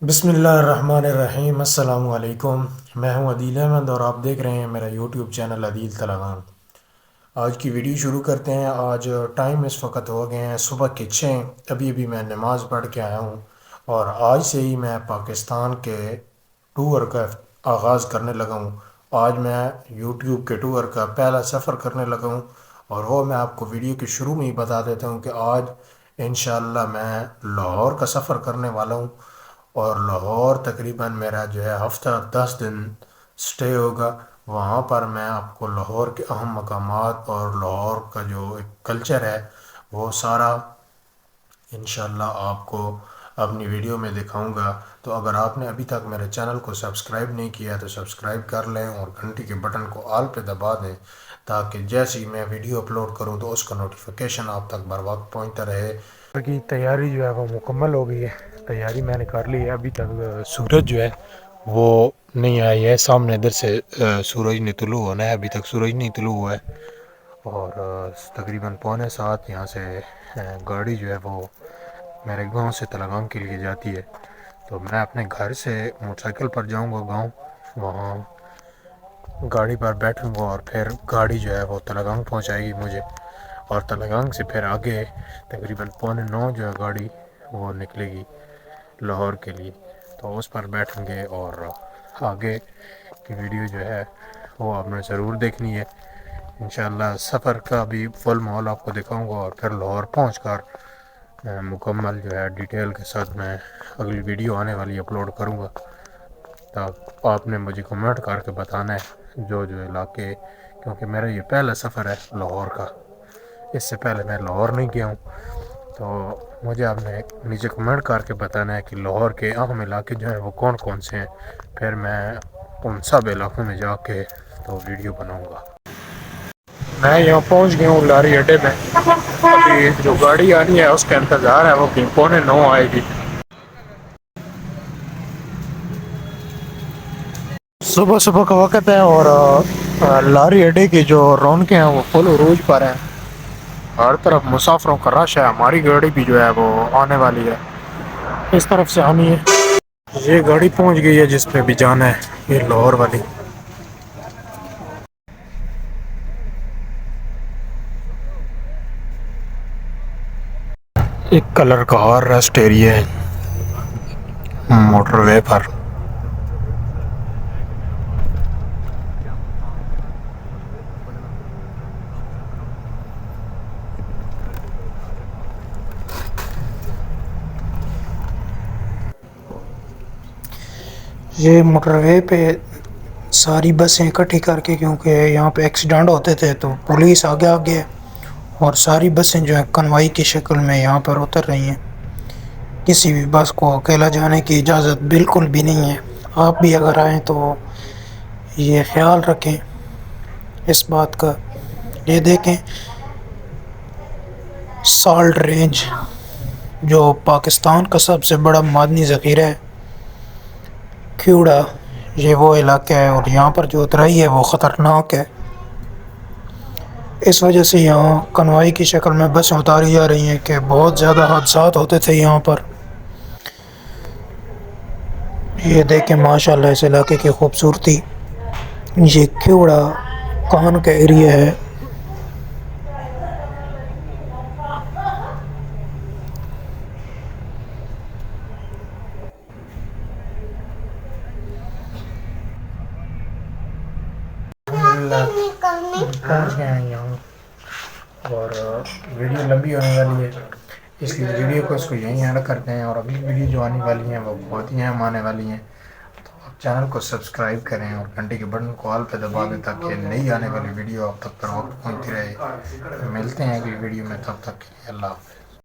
बिस्मिल्लाहिर्रहमानिर्रहीम अस्सलामु अलैकुम। मैं हूं अदील अहमद और आप देख रहे हैं मेरा यूट्यूब चैनल अदील तलगान। आज की वीडियो शुरू करते हैं। आज टाइम इस वक्त हो गए हैं सुबह के 6। अभी अभी मैं नमाज़ पढ़ के आया हूं और आज से ही मैं पाकिस्तान के टूर का आगाज़ करने लगा हूं। आज मैं यूट्यूब के टूर का पहला सफ़र करने लगा हूं और वो मैं आपको वीडियो के शुरू में ही बता देता हूं कि आज इंशाअल्लाह मैं लाहौर का सफ़र करने वाला हूं और लाहौर तकरीबन मेरा जो है हफ्ता 10 दिन स्टे होगा। वहाँ पर मैं आपको लाहौर के अहम मकामात और लाहौर का जो एक कल्चर है वो सारा इंशाल्लाह आपको अपनी वीडियो में दिखाऊंगा। तो अगर आपने अभी तक मेरे चैनल को सब्सक्राइब नहीं किया तो सब्सक्राइब कर लें और घंटी के बटन को ऑल पे दबा दें ताकि जैसे ही मैं वीडियो अपलोड करूं तो उसका नोटिफिकेशन आप तक बर वक्त पहुँचता रहे। की तैयारी जो है वो मुकम्मल हो गई है। तैयारी मैंने कर ली है। अभी तक सूरज जो है वो नहीं आई है। सामने इधर से सूरज ने तुलू होना है। अभी तक सूरज नहीं तुलू हुआ है और तकरीबन पौने 7 यहाँ से गाड़ी जो है वो मेरे गांव से तलगांव के लिए जाती है। तो मैं अपने घर से मोटरसाइकिल पर जाऊंगा गांव, वहाँ गाड़ी पर बैठूंगा और फिर गाड़ी जो है वो तलगांव पहुंचाएगी मुझे और तलगांव से फिर आगे तकरीबन पौने 9 जो है गाड़ी वो निकलेगी लाहौर के लिए। तो उस पर बैठेंगे और आगे की वीडियो जो है वो आपने ज़रूर देखनी है। इंशाल्लाह सफ़र का भी फुल माहौल आपको दिखाऊंगा और फिर लाहौर पहुँच कर मुकम्मल जो है डिटेल के साथ मैं अगली वीडियो आने वाली अपलोड करूंगा। तब आपने मुझे कमेंट करके बताना है जो जो इलाके, क्योंकि मेरा ये पहला सफ़र है लाहौर का। इससे पहले मैं लाहौर नहीं गया हूँ। तो मुझे आपने नीचे कमेंट करके बताना है कि लाहौर के अहम इलाके जो हैं वो कौन कौन से हैं। फिर मैं उन सब इलाकों में जाके तो वीडियो बनाऊंगा। मैं यहाँ पहुँच गया हूँ लारी अड्डे में। अभी जो गाड़ी आनी है उसका इंतज़ार है, वो पौने 9 आएगी। सुबह सुबह का वक्त है और लारी अड्डे की जो रौनकें हैं वो फुल उरूज पर हैं। हर तरफ मुसाफिरों का रश है। हमारी गाड़ी भी जो है वो आने वाली है, इस तरफ से आनी है। ये गाड़ी पहुंच गई है जिस पे भी जाना है, ये लाहौर वाली। एक कलर का और रेस्ट एरिया है मोटरवे पर। ये मोटरवे पे सारी बसें इकट्ठी करके, क्योंकि यहाँ पे एक्सीडेंट होते थे तो पुलिस आगे आगे और सारी बसें जो है कन्वाई की शक्ल में यहाँ पर उतर रही हैं। किसी भी बस को अकेला जाने की इजाज़त बिल्कुल भी नहीं है। आप भी अगर आएँ तो ये ख्याल रखें इस बात का। ये देखें, साल्ट रेंज जो पाकिस्तान का सबसे बड़ा मादनी ज़ख़ीरा है, क्यूड़ा, ये वो इलाका है और यहाँ पर जो उतराई है वो ख़तरनाक है। इस वजह से यहाँ कन्वाई की शक्ल में बसें उतारी जा रही हैं कि बहुत ज़्यादा हादसात होते थे यहाँ पर। ये देखें माशाल्लाह इस इलाके की खूबसूरती। ये क्यूड़ा कान का एरिया है। पहुँच गए हैं यहाँ और वीडियो लंबी होने वाली है, इसलिए वीडियो को इसको यहीं ऐड करते हैं और अगली वीडियो जो आने वाली हैं वो बहुत ही अहम आने वाली हैं। तो आप चैनल को सब्सक्राइब करें और घंटे के बटन को ऑल पे दबा दें ताकि नई आने वाली वीडियो आप तक पर वक्त पहुँचती रहे। मिलते हैं अगली वीडियो में, तब तक के लिए अल्लाह हाफ़िज़।